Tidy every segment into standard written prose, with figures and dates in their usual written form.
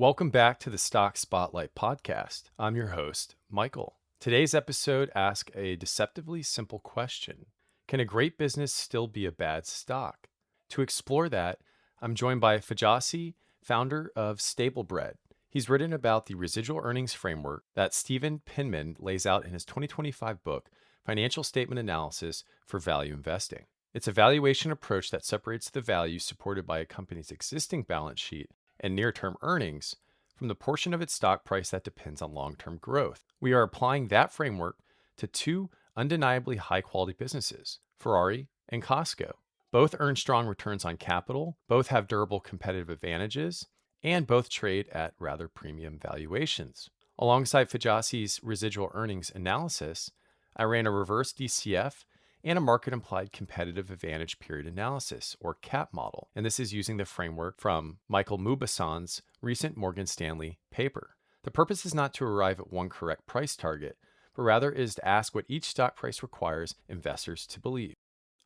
Welcome back to the Stock Spotlight podcast. I'm your host, Michael. Today's episode asks a deceptively simple question. Can a great business still be a bad stock? To explore that, I'm joined by Fajasy, founder of StableBread. He's written about the residual earnings framework that Stephen Pinman lays out in his 2025 book, Financial Statement Analysis for Value Investing. It's a valuation approach that separates the value supported by a company's existing balance sheet and near-term earnings from the portion of its stock price that depends on long-term growth. We are applying that framework to two undeniably high-quality businesses, Ferrari and Costco. Both earn strong returns on capital, both have durable competitive advantages, and both trade at rather premium valuations. Alongside Fajasy's residual earnings analysis, I ran a reverse DCF and a market-implied competitive advantage period analysis, or CAP model. And this is using the framework from Michael Mauboussin's recent Morgan Stanley paper. The purpose is not to arrive at one correct price target, but rather is to ask what each stock price requires investors to believe.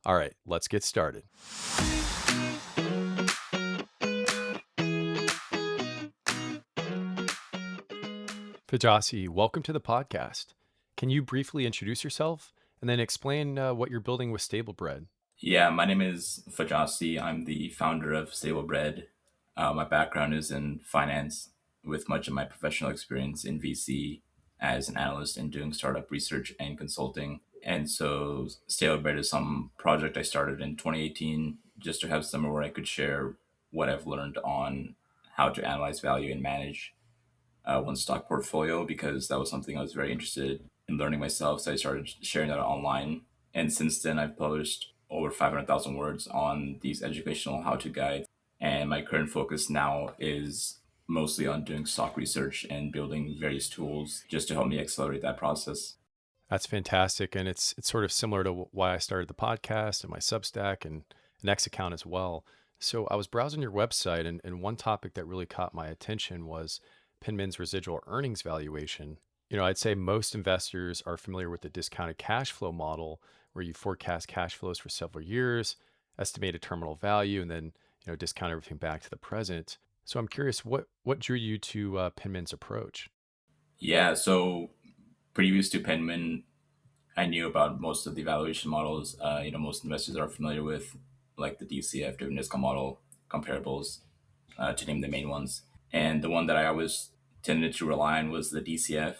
All right, let's get started. Fajasy, welcome to the podcast. Can you briefly introduce yourself and then explain what you're building with StableBread? Yeah, my name is Fajasy. I'm the founder of StableBread. My background is in finance, with much of my professional experience in VC as an analyst and doing startup research and consulting. And so StableBread is some project I started in 2018 just to have somewhere where I could share what I've learned on how to analyze value and manage one stock portfolio, because that was something I was very interested in learning myself. So I started sharing that online. And since then, I've published over 500,000 words on these educational how-to guides. And my current focus now is mostly on doing stock research and building various tools just to help me accelerate that process. That's fantastic. And it's sort of similar to why I started the podcast and my Substack and an X account as well. So I was browsing your website, and one topic that really caught my attention was Penman's residual earnings valuation. I'd say most investors are familiar with the discounted cash flow model, where you forecast cash flows for several years, estimate a terminal value, and then discount everything back to the present. So I'm curious, what drew you to Penman's approach? Yeah, so previous to Penman, I knew about most of the valuation models. Most investors are familiar with like the DCF, driven discount model, comparables, to name the main ones. And the one that I always tended to rely on was the DCF.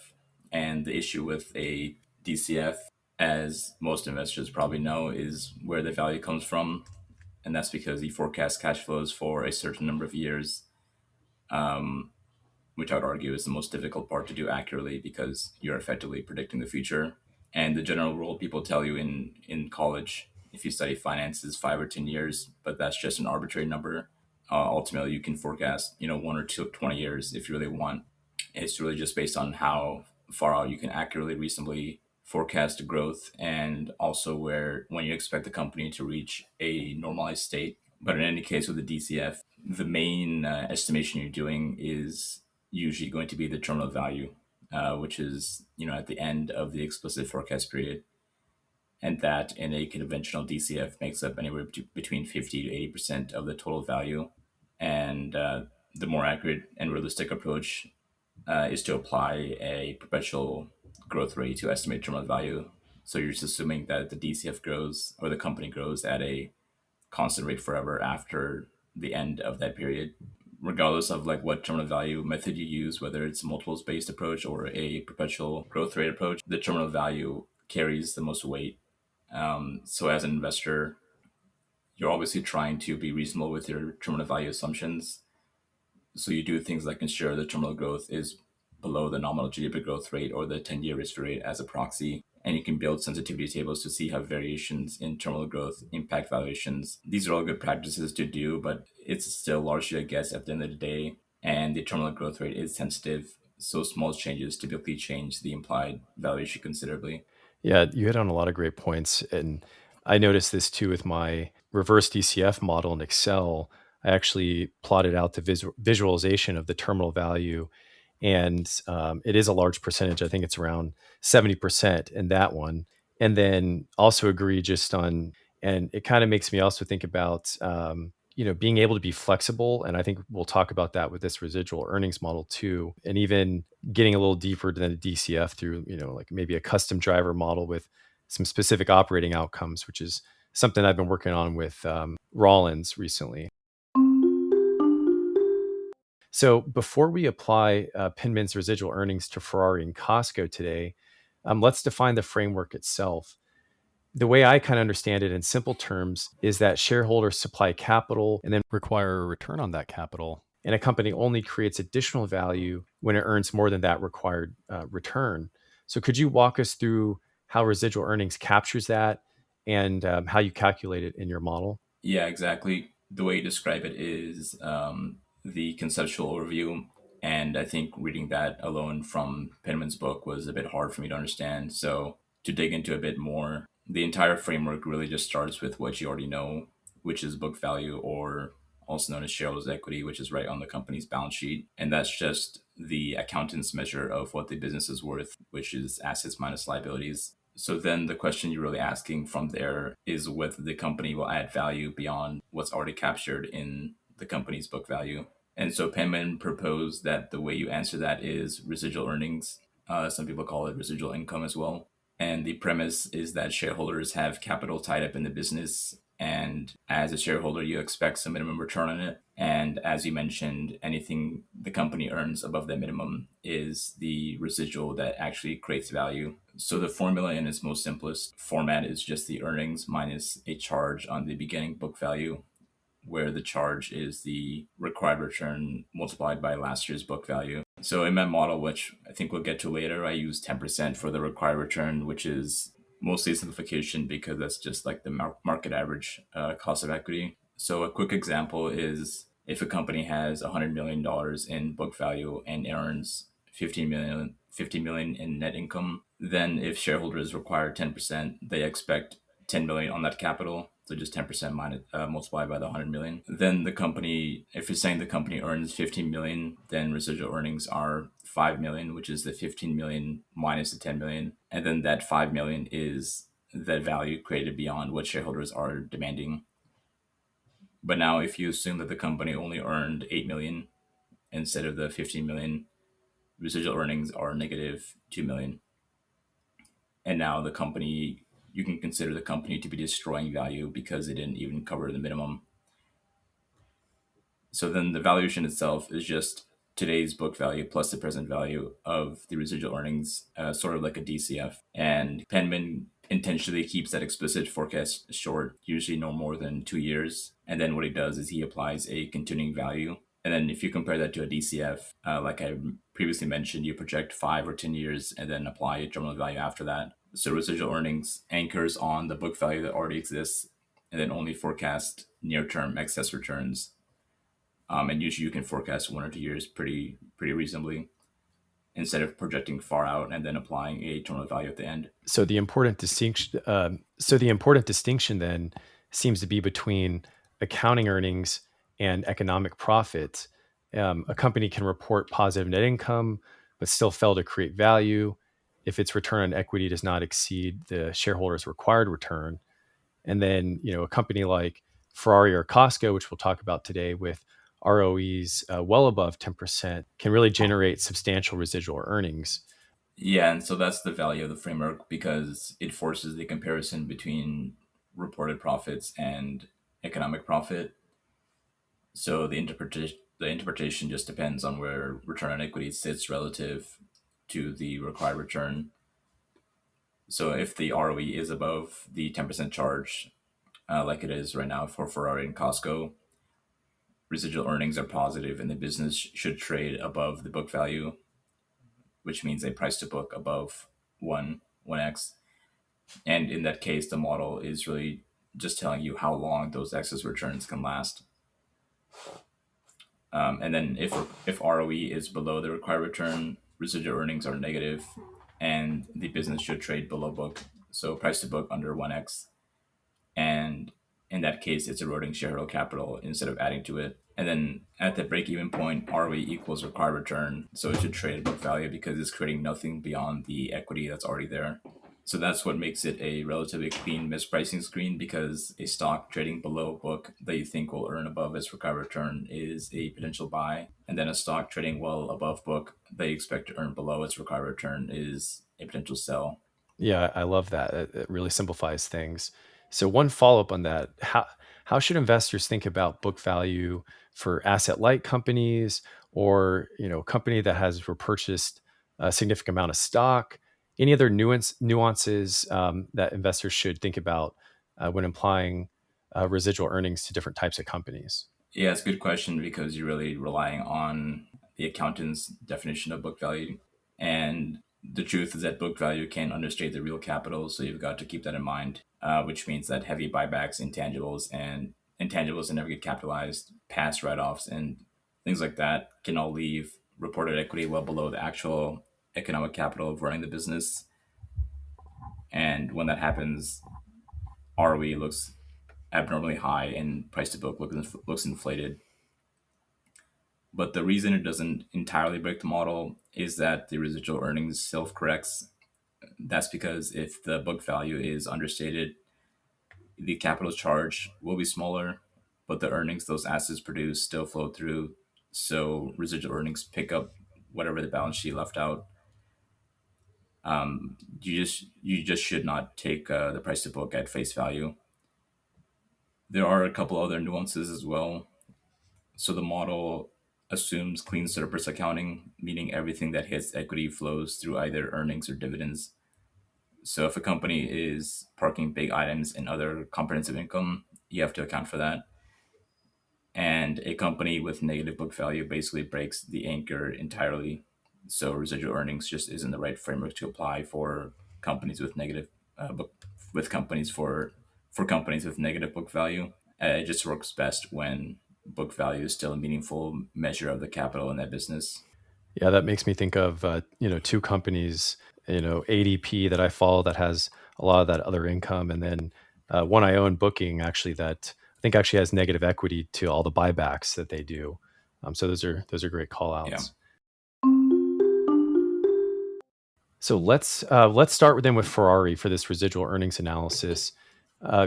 And the issue with a DCF, as most investors probably know, is where the value comes from. And that's because you forecast cash flows for a certain number of years, um, which I would argue is the most difficult part to do accurately because you're effectively predicting the future. And the general rule people tell you in college, if you study finance, is 5 or 10 years, but that's just an arbitrary number. Ultimately, you can forecast, 1 or 2 20 years if you really want. It's really just based on how far out you can accurately, reasonably forecast growth, and also when you expect the company to reach a normalized state. But in any case, with the DCF, the main estimation you're doing is usually going to be the terminal value, which is at the end of the explicit forecast period, and that in a conventional DCF makes up anywhere between 50 to 80% of the total value. And the more accurate and realistic approach is to apply a perpetual growth rate to estimate terminal value. So you're just assuming that the DCF grows, or the company grows, at a constant rate forever after the end of that period, regardless of like what terminal value method you use, whether it's a multiples based approach or a perpetual growth rate approach. The terminal value carries the most weight. So as an investor, you're obviously trying to be reasonable with your terminal value assumptions. So you do things like ensure the terminal growth is below the nominal GDP growth rate or the 10-year risk rate as a proxy. And you can build sensitivity tables to see how variations in terminal growth impact valuations. These are all good practices to do, but it's still largely a guess at the end of the day. And the terminal growth rate is sensitive, so small changes typically change the implied valuation considerably. Yeah, you hit on a lot of great points. And I noticed this too with my reverse DCF model in Excel. I actually plotted out the visualization of the terminal value. And it is a large percentage. I think it's around 70% in that one. And then also agree just on, and it kind of makes me also think about being able to be flexible, and I think we'll talk about that with this residual earnings model too, and even getting a little deeper than a DCF through, like maybe a custom driver model with some specific operating outcomes, which is something I've been working on with Rollins recently. So before we apply Penman's residual earnings to Ferrari and Costco today, let's define the framework itself. The way I kind of understand it in simple terms is that shareholders supply capital and then require a return on that capital. And a company only creates additional value when it earns more than that required return. So, could you walk us through how residual earnings captures that and how you calculate it in your model? Yeah, exactly. The way you describe it is the conceptual overview. And I think reading that alone from Penman's book was a bit hard for me to understand. So, to dig into a bit more, the entire framework really just starts with what you already know, which is book value, or also known as shareholders' equity, which is right on the company's balance sheet. And that's just the accountant's measure of what the business is worth, which is assets minus liabilities. So then the question you're really asking from there is whether the company will add value beyond what's already captured in the company's book value. And so Penman proposed that the way you answer that is residual earnings. Some people call it residual income as well. And the premise is that shareholders have capital tied up in the business. And as a shareholder, you expect some minimum return on it. And as you mentioned, anything the company earns above that minimum is the residual that actually creates value. So the formula in its most simplest format is just the earnings minus a charge on the beginning book value, where the charge is the required return multiplied by last year's book value. So in my model, which I think we'll get to later, I use 10% for the required return, which is mostly simplification because that's just like the market average cost of equity. So a quick example is if a company has $100 million in book value and earns 50 million in net income, then if shareholders require 10%, they expect 10 million on that capital. So just 10% minus, multiplied by the 100 million. Then the company, if you're saying the company earns 15 million, then residual earnings are 5 million, which is the 15 million minus the 10 million. And then that 5 million is the value created beyond what shareholders are demanding. But now if you assume that the company only earned 8 million instead of the 15 million, residual earnings are negative 2 million. And now the company, you can consider the company to be destroying value because it didn't even cover the minimum. So then the valuation itself is just today's book value plus the present value of the residual earnings, sort of like a DCF. And Penman intentionally keeps that explicit forecast short, usually no more than 2 years. And then what he does is he applies a continuing value. And then if you compare that to a DCF, like I previously mentioned, you project 5 or 10 years and then apply a terminal value after that. So residual earnings anchors on the book value that already exists and then only forecast near-term excess returns. And usually you can forecast 1 or 2 years pretty reasonably instead of projecting far out and then applying a terminal value at the end. So the important distinction then seems to be between accounting earnings and economic profit. A company can report positive net income, but still fail to create value if its return on equity does not exceed the shareholder's required return. And then, a company like Ferrari or Costco, which we'll talk about today, with ROEs well above 10%, can really generate substantial residual earnings. Yeah, and so that's the value of the framework because it forces the comparison between reported profits and economic profit. So the interpretation just depends on where return on equity sits relative to the required return. So if the ROE is above the 10% charge, like it is right now for Ferrari and Costco, residual earnings are positive and the business should trade above the book value, which means a price to book above 1x. And in that case, the model is really just telling you how long those excess returns can last. And then if ROE is below the required return, residual earnings are negative, and the business should trade below book. So price to book under 1x. And in that case, it's eroding shareholder capital instead of adding to it. And then at the break-even point, ROE equals required return. So it should trade at book value because it's creating nothing beyond the equity that's already there. So that's what makes it a relatively clean mispricing screen, because a stock trading below book that you think will earn above its required return is a potential buy. And then a stock trading well above book that you expect to earn below its required return is a potential sell. Yeah, I love that. It really simplifies things. So one follow-up on that, how should investors think about book value for asset light companies or, a company that has repurchased a significant amount of stock? Any other nuances that investors should think about when applying residual earnings to different types of companies? Yeah, it's a good question, because you're really relying on the accountant's definition of book value. And the truth is that book value can understate the real capital, so you've got to keep that in mind, which means that heavy buybacks, intangibles that never get capitalized, past write offs, and things like that can all leave reported equity well below the actual economic capital of running the business. And when that happens, ROE looks abnormally high and price to book looks inflated. But the reason it doesn't entirely break the model is that the residual earnings self corrects. That's because if the book value is understated, the capital charge will be smaller, but the earnings those assets produce still flow through. So residual earnings pick up whatever the balance sheet left out. You just should not take the price to book at face value. There are a couple other nuances as well. So the model assumes clean surplus accounting, meaning everything that hits equity flows through either earnings or dividends. So if a company is parking big items in other comprehensive income, you have to account for that. And a company with negative book value basically breaks the anchor entirely. So residual earnings just isn't the right framework to apply for companies with negative book with companies for companies with negative book value. It just works best when book value is still a meaningful measure of the capital in that business. Yeah, that makes me think of two companies, ADP that I follow that has a lot of that other income, and then one I own, Booking, actually that I think actually has negative equity to all the buybacks that they do. So those are great call Yeah. outs. So let's start then with Ferrari for this residual earnings analysis.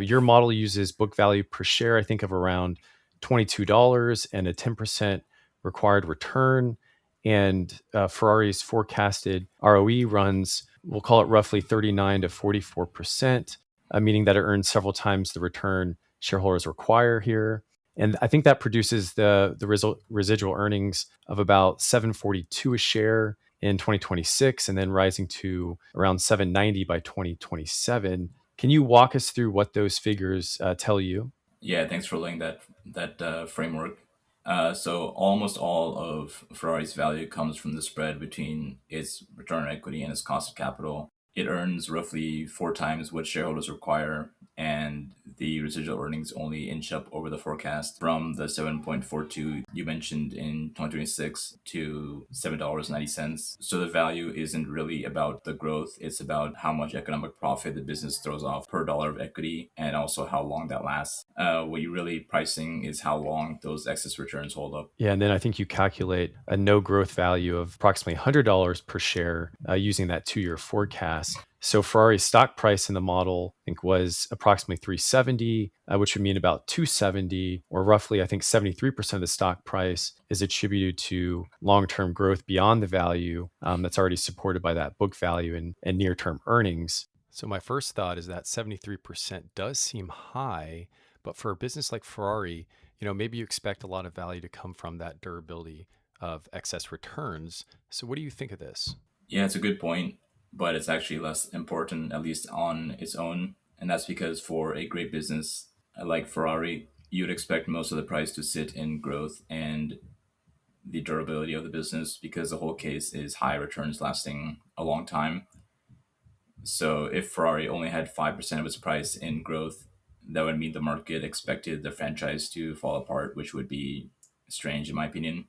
Your model uses book value per share, I think, of around $22 and a 10% required return. And Ferrari's forecasted ROE runs, we'll call it roughly 39 to 44%, meaning that it earns several times the return shareholders require here. And I think that produces the residual earnings of about 742 a share in 2026 and then rising to around 790 by 2027. Can you walk us through what those figures tell you? Yeah, thanks for laying that framework. So almost all of Ferrari's value comes from the spread between its return on equity and its cost of capital. It earns roughly four times what shareholders require, and the residual earnings only inch up over the forecast from the 7.42 you mentioned in 2026 to $7.90. So the value isn't really about the growth, it's about how much economic profit the business throws off per dollar of equity, and also how long that lasts. What you're really pricing is how long those excess returns hold up. Yeah, and then I think you calculate a no growth value of approximately $100 per share using that 2-year forecast. So Ferrari's stock price in the model, I think, was approximately 370, which would mean about 270, or roughly, I think, 73% of the stock price is attributed to long-term growth beyond the value that's already supported by that book value and near-term earnings. So my first thought is that 73% does seem high, but for a business like Ferrari, maybe you expect a lot of value to come from that durability of excess returns. So what do you think of this? Yeah, it's a good point, but it's actually less important, at least on its own. And that's because for a great business like Ferrari, you'd expect most of the price to sit in growth and the durability of the business, because the whole case is high returns lasting a long time. So if Ferrari only had 5% of its price in growth, that would mean the market expected the franchise to fall apart, which would be strange in my opinion.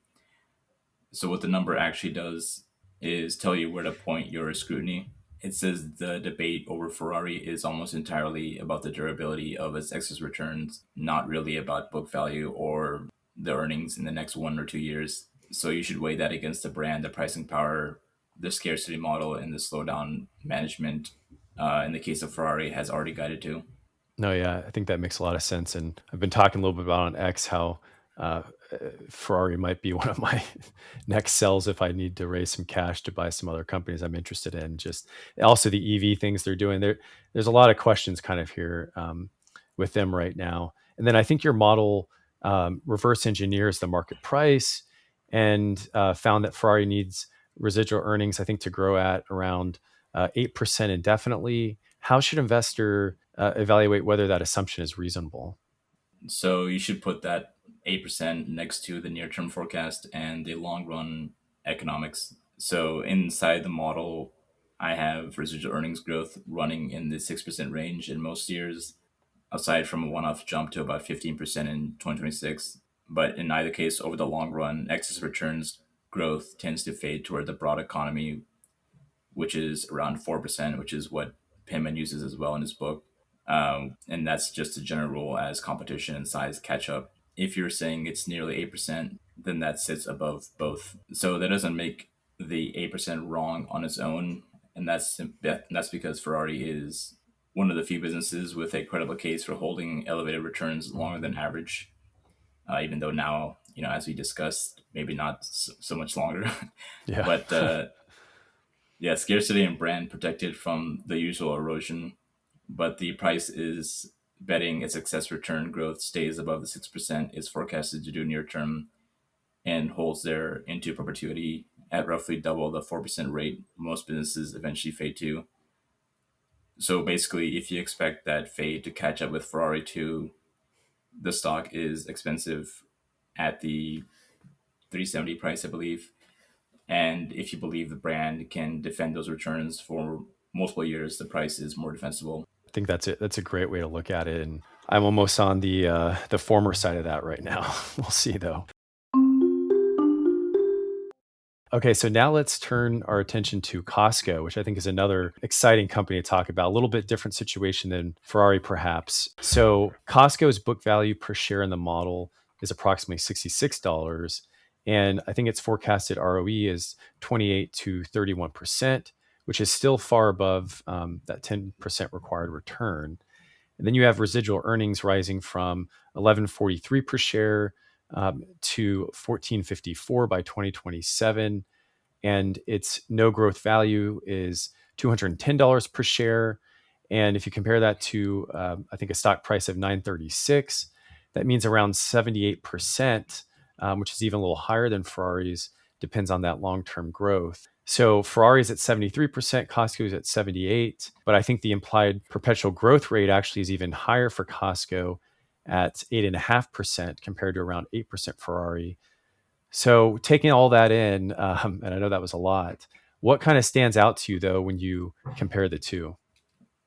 So what the number actually does is tell you where to point your scrutiny. It says the debate over Ferrari is almost entirely about the durability of its excess returns, not really about book value or the earnings in the next 1 or 2 years. So you should weigh that against the brand, the pricing power, the scarcity model, and the slowdown management. in the case of Ferrari, has already guided to. No, yeah, I think that makes a lot of sense, and I've been talking a little bit about on X how, uh, Ferrari might be one of my next sells if I need to raise some cash to buy some other companies I'm interested in. Just also the EV things they're doing. There's a lot of questions kind of here, with them right now. And then I think your model, reverse engineers the market price and, found that Ferrari needs residual earnings, I think, to grow at around, 8% indefinitely. How should investor evaluate whether that assumption is reasonable? So you should put that 8% next to the near term forecast and the long run economics. So inside the model, I have residual earnings growth running in the 6% range in most years, aside from a one off jump to about 15% in 2026. But in either case, over the long run, excess returns growth tends to fade toward the broad economy, which is around 4%, which is what Penman uses as well in his book. And that's just a general rule as competition and size catch up. If you're saying it's nearly 8%, then that sits above both. So that doesn't make the 8% wrong on its own. And that's because Ferrari is one of the few businesses with a credible case for holding elevated returns longer than average. Even though now, as we discussed, maybe not so much longer. Yeah. But yeah, scarcity and brand protected from the usual erosion, but the price is betting its excess return growth stays above the 6% is forecasted to do near term and holds there into perpetuity at roughly double the 4% rate most businesses eventually fade to. So basically, if you expect that fade to catch up with Ferrari 2, the stock is expensive at the 370 price, I believe. And if you believe the brand can defend those returns for multiple years, the price is more defensible. I think that's it. That's a great way to look at it. And I'm almost on the former side of that right now. We'll see though. Okay, so now let's turn our attention to Costco, which I think is another exciting company to talk about. A little bit different situation than Ferrari, perhaps. So, Costco's book value per share in the model is approximately $66. And I think its forecasted ROE is 28 to 31%, which is still far above that 10% required return. And then you have residual earnings rising from 11.43 per share to 14.54 by 2027, and its no growth value is $210 per share. And if you compare that to, I think, a stock price of 936, that means around 78%, which is even a little higher than Ferrari's. Depends on that long-term growth. So Ferrari's at 73%, Costco's at 78, but I think the implied perpetual growth rate actually is even higher for Costco at 8.5% compared to around 8% Ferrari. So taking all that in, and I know that was a lot, what kind of stands out to you though when you compare the two?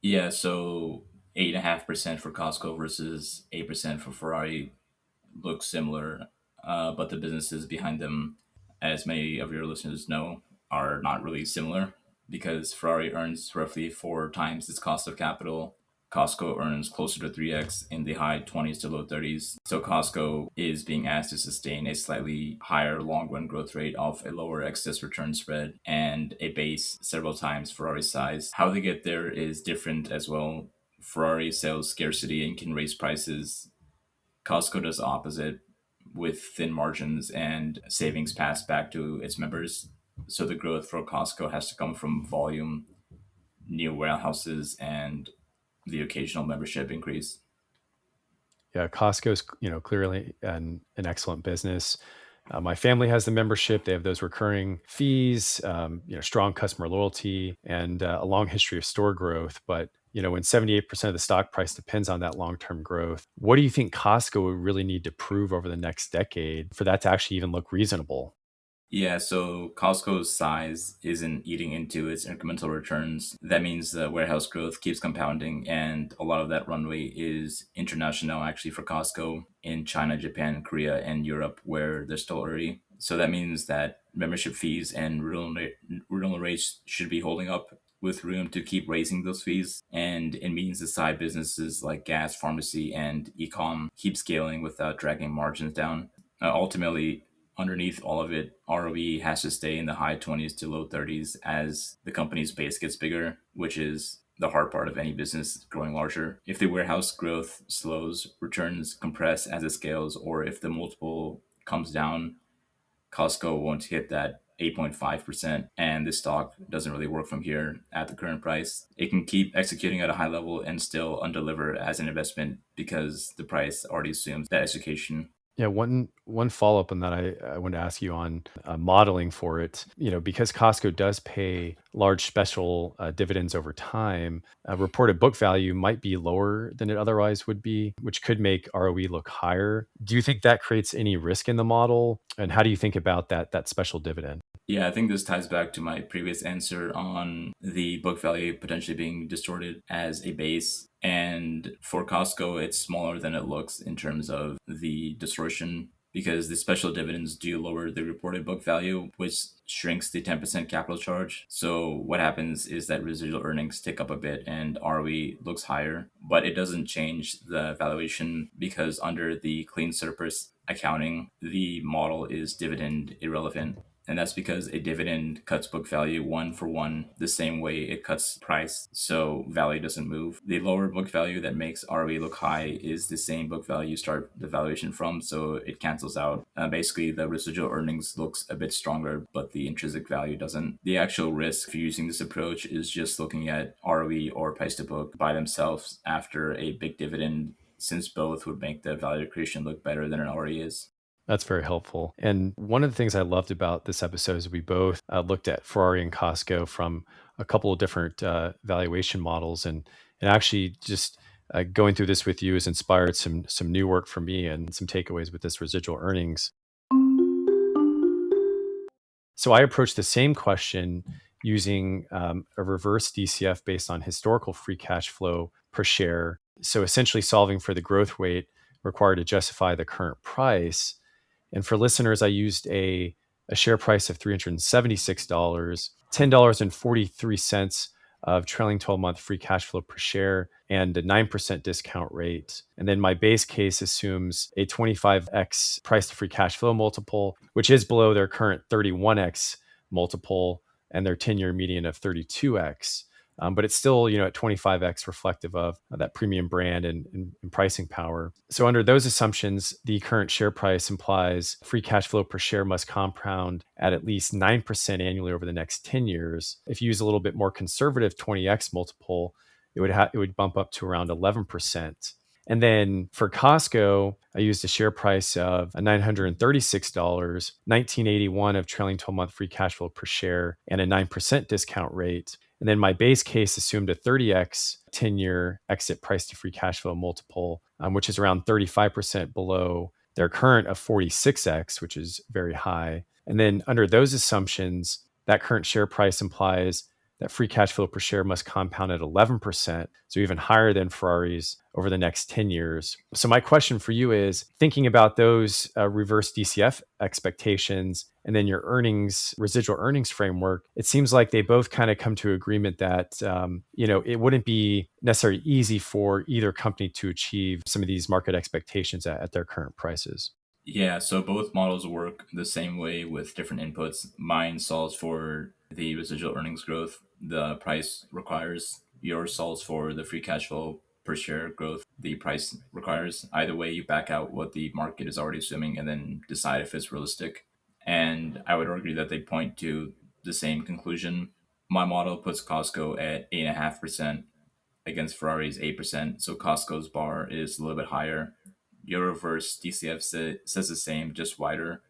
Yeah, so 8.5% for Costco versus 8% for Ferrari look similar, but the businesses behind them, as many of your listeners know, are not really similar because Ferrari earns roughly four times its cost of capital. Costco earns closer to 3x in the high 20s to low 30s. So Costco is being asked to sustain a slightly higher long run growth rate off a lower excess return spread and a base several times Ferrari's size. How they get there is different as well. Ferrari sells scarcity and can raise prices. Costco does the opposite with thin margins and savings passed back to its members. So the growth for Costco has to come from volume, new warehouses, and the occasional membership increase. Yeah, Costco's, clearly an excellent business. My family has the membership. They have those recurring fees, strong customer loyalty, and a long history of store growth. But when 78% of the stock price depends on that long-term growth, what do you think Costco would really need to prove over the next decade for that to actually even look reasonable? Yeah, so Costco's size isn't eating into its incremental returns. That means the warehouse growth keeps compounding, and a lot of that runway is international actually for Costco in China, Japan, Korea, and Europe, where they're still early. So that means that membership fees and renewal rates should be holding up with room to keep raising those fees. And it means the side businesses like gas, pharmacy, and e-com keep scaling without dragging margins down. Ultimately, underneath all of it, ROE has to stay in the high 20s to low 30s as the company's base gets bigger, which is the hard part of any business growing larger. If the warehouse growth slows, returns compress as it scales, or if the multiple comes down, Costco won't hit that 8.5%, and this stock doesn't really work from here at the current price. It can keep executing at a high level and still undeliver as an investment because the price already assumes that execution. Yeah, one follow-up on that I want to ask you on modeling for it. Because Costco does pay large special dividends over time, reported book value might be lower than it otherwise would be, which could make ROE look higher. Do you think that creates any risk in the model? And how do you think about that special dividend? Yeah, I think this ties back to my previous answer on the book value potentially being distorted as a base. And for Costco, it's smaller than it looks in terms of the distortion because the special dividends do lower the reported book value, which shrinks the 10% capital charge. So what happens is that residual earnings tick up a bit and ROE looks higher, but it doesn't change the valuation because under the clean surplus accounting, the model is dividend irrelevant. And that's because a dividend cuts book value one for one the same way it cuts price. So value doesn't move. The lower book value that makes ROE look high is the same book value you start the valuation from. So it cancels out. Basically, the residual earnings looks a bit stronger, but the intrinsic value doesn't. The actual risk for using this approach is just looking at ROE or price to book by themselves after a big dividend, since both would make the value creation look better than an ROE is. That's very helpful. And one of the things I loved about this episode is we both looked at Ferrari and Costco from a couple of different valuation models, and actually just going through this with you has inspired some new work for me and some takeaways with this residual earnings. So I approached the same question using a reverse DCF based on historical free cash flow per share. So essentially solving for the growth rate required to justify the current price. And for listeners, I used a share price of $376, $10.43 of trailing 12-month free cash flow per share, and a 9% discount rate. And then my base case assumes a 25x price to free cash flow multiple, which is below their current 31x multiple and their 10-year median of 32x. But it's still, at 25x reflective of that premium brand and pricing power. So under those assumptions, the current share price implies free cash flow per share must compound at least 9% annually over the next 10 years. If you use a little bit more conservative 20x multiple, it would bump up to around 11%. And then for Costco, I used a share price of $936, 1981 of trailing 12-month free cash flow per share, and a 9% discount rate. And then my base case assumed a 30x 10-year exit price to free cash flow multiple, which is around 35% below their current of 46x, which is very high. And then under those assumptions, that current share price implies that free cash flow per share must compound at 11%, so even higher than Ferrari's over the next 10 years. So my question for you is, thinking about those reverse DCF expectations and then your residual earnings framework, it seems like they both kind of come to agreement that, it wouldn't be necessarily easy for either company to achieve some of these market expectations at their current prices. Yeah, so both models work the same way with different inputs. Mine solves for the residual earnings growth the price requires. Yours solves for the free cash flow per share growth the price requires. Either way, you back out what the market is already assuming and then decide if it's realistic. And I would argue that they point to the same conclusion. My model puts Costco at 8.5% against Ferrari's 8%. So Costco's bar is a little bit higher. Your reverse DCF says the same, just wider.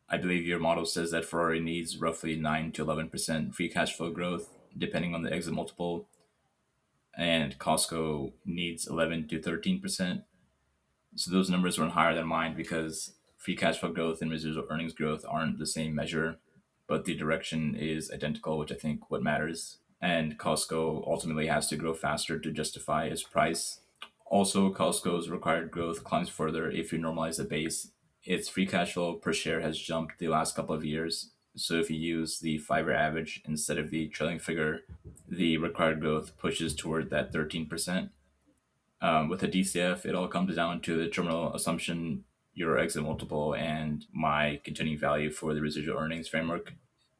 I believe your model says that Ferrari needs roughly 9 to 11% free cash flow growth, depending on the exit multiple, and Costco needs 11 to 13%. So those numbers were higher than mine because free cash flow growth and residual earnings growth aren't the same measure, but the direction is identical, which I think what matters. And Costco ultimately has to grow faster to justify its price. Also, Costco's required growth climbs further if you normalize the base. Its free cash flow per share has jumped the last couple of years. So if you use the 5-year average instead of the trailing figure, the required growth pushes toward that 13%. With a DCF, it all comes down to the terminal assumption, your exit multiple, and my continuing value for the residual earnings framework.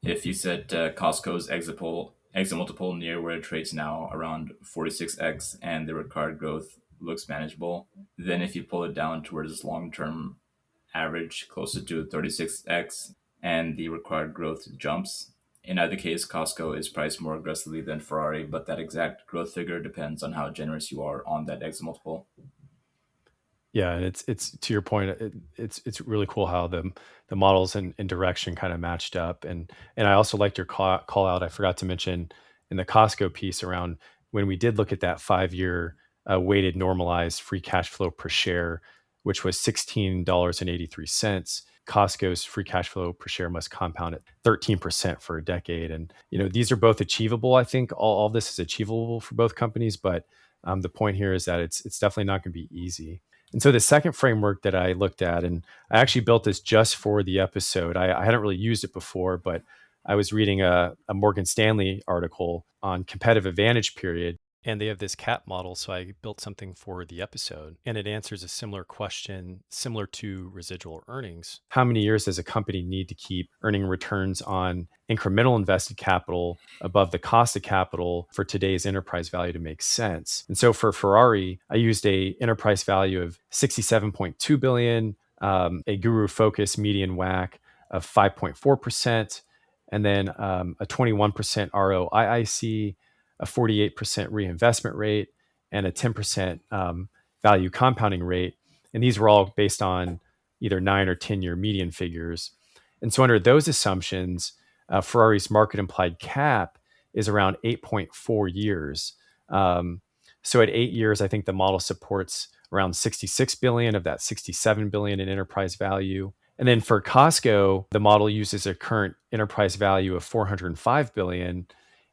If you set Costco's exit multiple near where it trades now, around 46x, and the required growth looks manageable. Then if you pull it down towards this long-term average closer to 36x and the required growth jumps. In either case, Costco is priced more aggressively than Ferrari, but that exact growth figure depends on how generous you are on that exit multiple. Yeah, and it's to your point. It's really cool how the models and direction kind of matched up, and I also liked your call out. I forgot to mention in the Costco piece around when we did look at that 5 year weighted normalized free cash flow per share, which was $16.83. Costco's free cash flow per share must compound at 13% for a decade, and these are both achievable. I think all this is achievable for both companies, but the point here is that it's definitely not going to be easy. And so the second framework that I looked at, and I actually built this just for the episode. I hadn't really used it before, but I was reading a Morgan Stanley article on competitive advantage period, and they have this CAP model. So I built something for the episode, and it answers a similar question, similar to residual earnings. How many years does a company need to keep earning returns on incremental invested capital above the cost of capital for today's enterprise value to make sense? And so for Ferrari, I used a enterprise value of 67.2 billion, a guru focus median WACC of 5.4%, and then a 21% ROIC, a 48% reinvestment rate, and a 10% value compounding rate. And these were all based on either 9 or 10 year median figures. And so under those assumptions, Ferrari's market implied cap is around 8.4 years. So at 8 years, I think the model supports around 66 billion of that 67 billion in enterprise value. And then for Costco, the model uses a current enterprise value of 405 billion,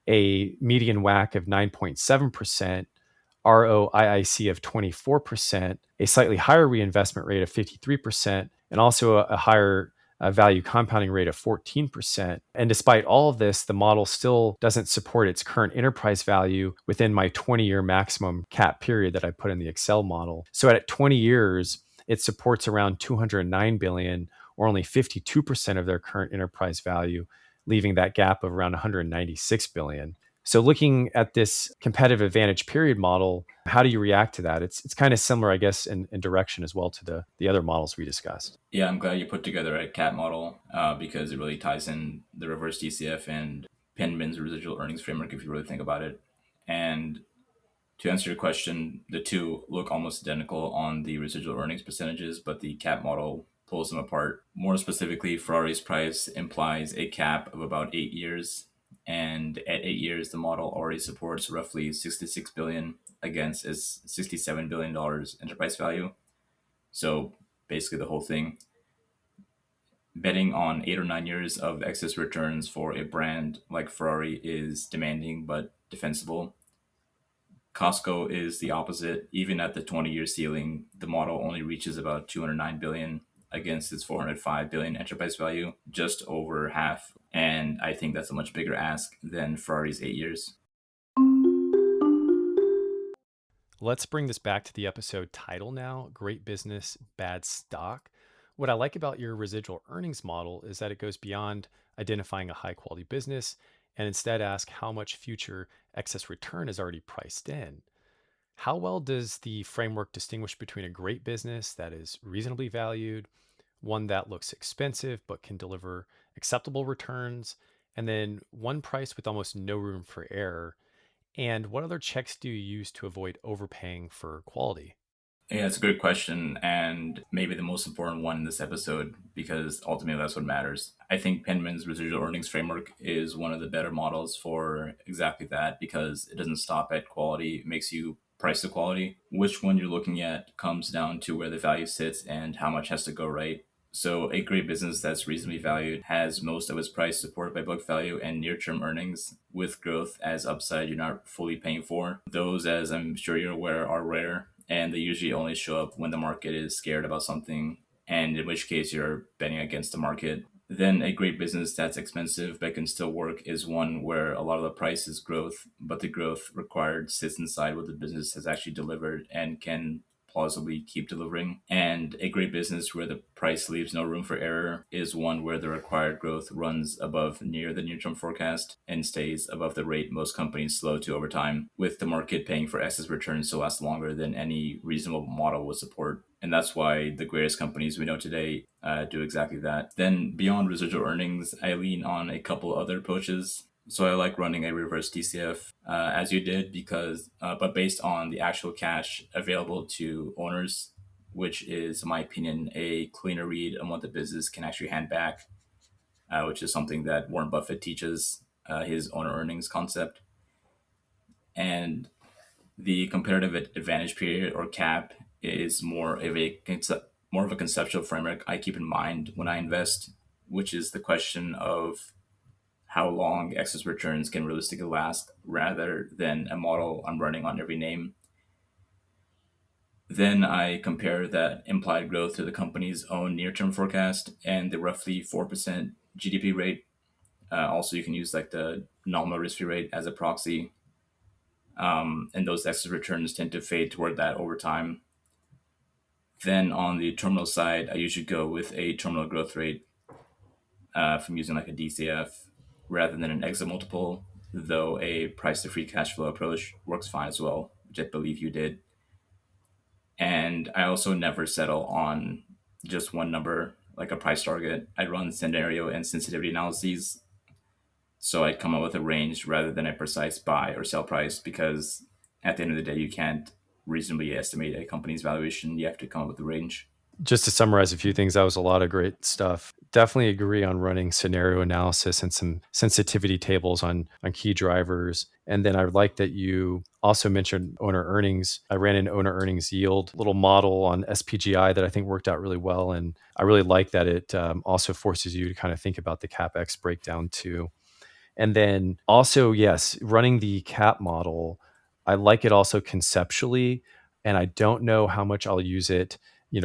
a median WACC of 9.7%, ROIC of 24%, a slightly higher reinvestment rate of 53%, and also a higher value compounding rate of 14%. And despite all of this, the model still doesn't support its current enterprise value within my 20-year maximum cap period that I put in the Excel model. So at 20 years, it supports around 209 billion, or only 52% of their current enterprise value, leaving that gap of around 196 billion. So looking at this competitive advantage period model, how do you react to that? It's kind of similar, I guess, in direction as well to the other models we discussed. Yeah, I'm glad you put together a CAT model because it really ties in the reverse DCF and Penman's residual earnings framework if you really think about it. And to answer your question, the two look almost identical on the residual earnings percentages, but the cap model pulls them apart. More specifically, Ferrari's price implies a cap of about 8 years. And at 8 years, the model already supports roughly 66 billion against its $67 billion enterprise value. So basically the whole thing. Betting on 8 or 9 years of excess returns for a brand like Ferrari is demanding but defensible. Costco is the opposite. Even at the 20-year ceiling, the model only reaches about 209 billion against its 405 billion enterprise value, just over half. And I think that's a much bigger ask than Ferrari's 8 years. Let's bring this back to the episode title now: Great Business, Bad Stock. What I like about your residual earnings model is that it goes beyond identifying a high quality business and instead asks how much future excess return is already priced in. How well does the framework distinguish between a great business that is reasonably valued, one that looks expensive but can deliver acceptable returns, and then one price with almost no room for error? And what other checks do you use to avoid overpaying for quality? Yeah, it's a good question, and maybe the most important one in this episode because ultimately that's what matters. I think Penman's residual earnings framework is one of the better models for exactly that because it doesn't stop at quality, it makes you price the quality. Which one you're looking at comes down to where the value sits and how much has to go right. So, a great business that's reasonably valued has most of its price supported by book value and near term earnings, with growth as upside you're not fully paying for. Those, as I'm sure you're aware, are rare, and they usually only show up when the market is scared about something, and in which case you're betting against the market. Then, a great business that's expensive but can still work is one where a lot of the price is growth, but the growth required sits inside what the business has actually delivered and can plausibly keep delivering. And a great business where the price leaves no room for error is one where the required growth runs above near the near term forecast and stays above the rate most companies slow to over time, with the market paying for excess returns to last longer than any reasonable model would support. And that's why the greatest companies we know today do exactly that. Then, beyond residual earnings, I lean on a couple other approaches. So I like running a reverse DCF, as you did, because but based on the actual cash available to owners, which is, in my opinion, a cleaner read on what the business can actually hand back, which is something that Warren Buffett teaches, his owner earnings concept. And the comparative advantage period, or CAP, is more of a conceptual framework I keep in mind when I invest, which is the question of how long excess returns can realistically last rather than a model I'm running on every name. Then I compare that implied growth to the company's own near term forecast and the roughly 4% GDP rate. Also, you can use like the nominal risk free rate as a proxy. And those excess returns tend to fade toward that over time. Then on the terminal side, I usually go with a terminal growth rate from using like a DCF rather than an exit multiple, though a price to free cash flow approach works fine as well, which I believe you did. And I also never settle on just one number, like a price target. I run scenario and sensitivity analyses. So I come up with a range rather than a precise buy or sell price, because at the end of the day, you can't reasonably estimate a company's valuation. You have to come up with a range. Just to summarize a few things, that was a lot of great stuff. Definitely agree on running scenario analysis and some sensitivity tables on key drivers. And then I like that you also mentioned owner earnings. I ran an owner earnings yield little model on SPGI that I think worked out really well. And I really like that it also forces you to kind of think about the CapEx breakdown too. And then also, yes, running the CAP model, I like it also conceptually. And I don't know how much I'll use it,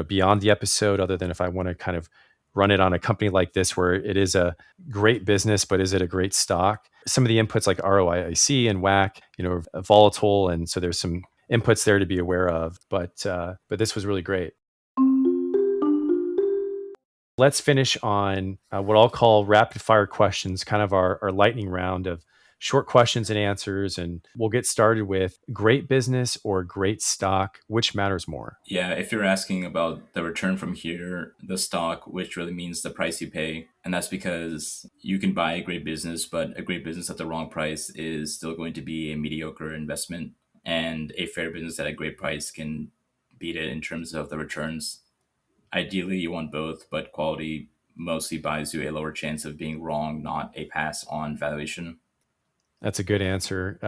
beyond the episode, other than if I want to kind of run it on a company like this where it is a great business, but is it a great stock? Some of the inputs like ROIC and WACC, are volatile. And so there's some inputs there to be aware of. But this was really great. Let's finish on what I'll call rapid fire questions, kind of our lightning round of short questions and answers. And we'll get started with great business or great stock. Which matters more? Yeah, if you're asking about the return from here, the stock, which really means the price you pay. And that's because you can buy a great business, but a great business at the wrong price is still going to be a mediocre investment. And a fair business at a great price can beat it in terms of the returns. Ideally, you want both, but quality mostly buys you a lower chance of being wrong, not a pass on valuation. That's a good answer.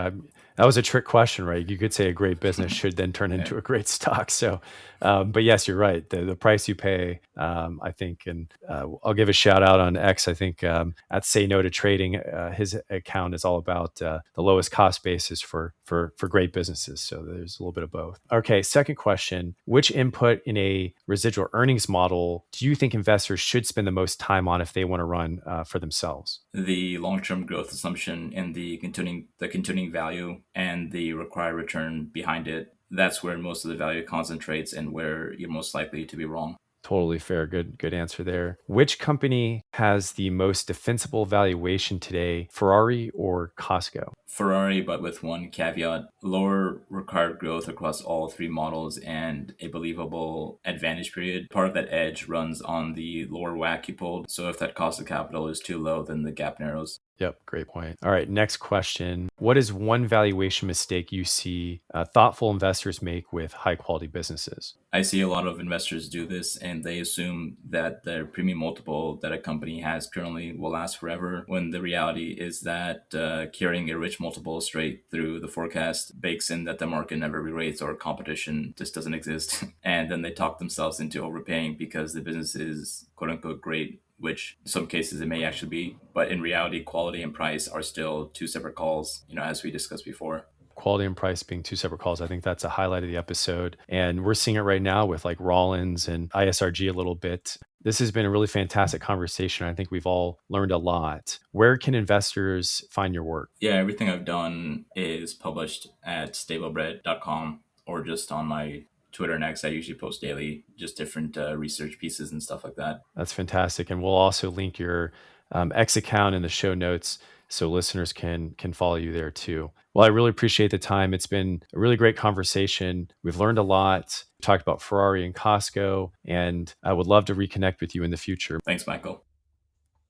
That was a trick question, right? You could say a great business should then turn Yeah. into a great stock. So, but yes, you're right. The price you pay, I think, and I'll give a shout out on X. I think at Say No to Trading, his account is all about the lowest cost basis for great businesses. So there's a little bit of both. Okay, second question: which input in a residual earnings model do you think investors should spend the most time on if they want to run for themselves? The long-term growth assumption and the continuing value and the required return behind it, that's where most of the value concentrates and where you're most likely to be wrong. Totally fair. Good answer there. Which company has the most defensible valuation today, Ferrari or Costco? Ferrari, but with one caveat: lower required growth across all three models and a believable advantage period. Part of that edge runs on the lower WACC you pulled. So if that cost of capital is too low, then the gap narrows. Yep, great point. All right, next question. What is one valuation mistake you see thoughtful investors make with high quality businesses? I see a lot of investors do this, and they assume that the premium multiple that a company has currently will last forever, when the reality is that carrying a rich multiple straight through the forecast bakes in that the market never re-rates or competition just doesn't exist. And then they talk themselves into overpaying because the business is quote unquote great, which in some cases it may actually be. But in reality, quality and price are still two separate calls, as we discussed before. Quality and price being two separate calls. I think that's a highlight of the episode. And we're seeing it right now with like Rollins and ISRG a little bit. This has been a really fantastic conversation. I think we've all learned a lot. Where can investors find your work? Yeah, everything I've done is published at StableBread.com or just on my Twitter and X, I usually post daily, just different research pieces and stuff like that. That's fantastic. And we'll also link your X account in the show notes so listeners can follow you there too. Well, I really appreciate the time. It's been a really great conversation. We've learned a lot. We talked about Ferrari and Costco, and I would love to reconnect with you in the future. Thanks, Michael.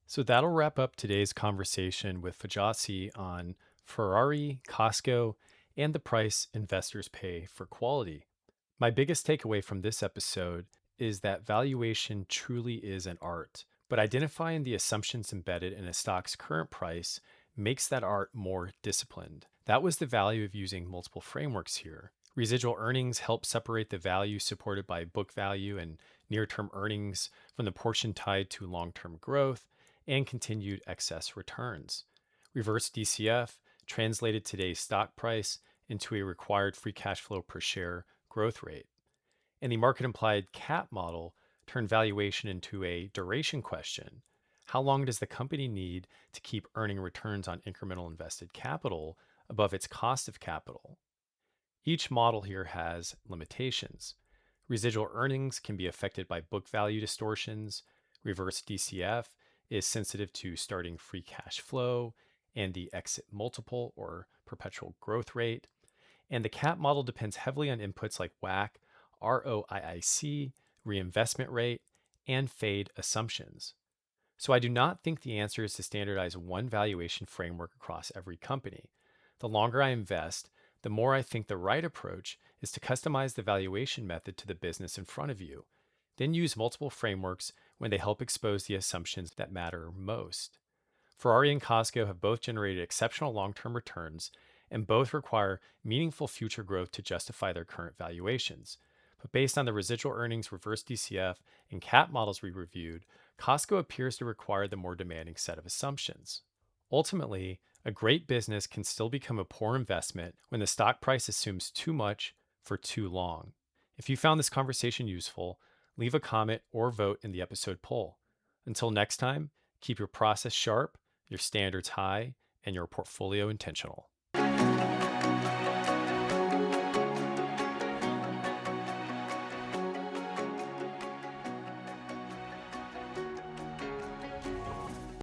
So that'll wrap up today's conversation with Fajasy on Ferrari, Costco, and the price investors pay for quality. My biggest takeaway from this episode is that valuation truly is an art, but identifying the assumptions embedded in a stock's current price makes that art more disciplined. That was the value of using multiple frameworks here. Residual earnings help separate the value supported by book value and near term earnings from the portion tied to long term growth and continued excess returns. Reverse DCF translated today's stock price into a required free cash flow per share growth rate. And the market implied cap model turned valuation into a duration question. How long does the company need to keep earning returns on incremental invested capital above its cost of capital? Each model here has limitations. Residual earnings can be affected by book value distortions. Reverse DCF is sensitive to starting free cash flow and the exit multiple or perpetual growth rate. And the cap model depends heavily on inputs like WACC, ROIC, reinvestment rate, and fade assumptions. So I do not think the answer is to standardize one valuation framework across every company. The longer I invest, the more I think the right approach is to customize the valuation method to the business in front of you, then use multiple frameworks when they help expose the assumptions that matter most. Ferrari and Costco have both generated exceptional long term returns, and both require meaningful future growth to justify their current valuations. But based on the residual earnings, reverse DCF, and cap models we reviewed, Costco appears to require the more demanding set of assumptions. Ultimately, a great business can still become a poor investment when the stock price assumes too much for too long. If you found this conversation useful, leave a comment or vote in the episode poll. Until next time, keep your process sharp, your standards high, and your portfolio intentional.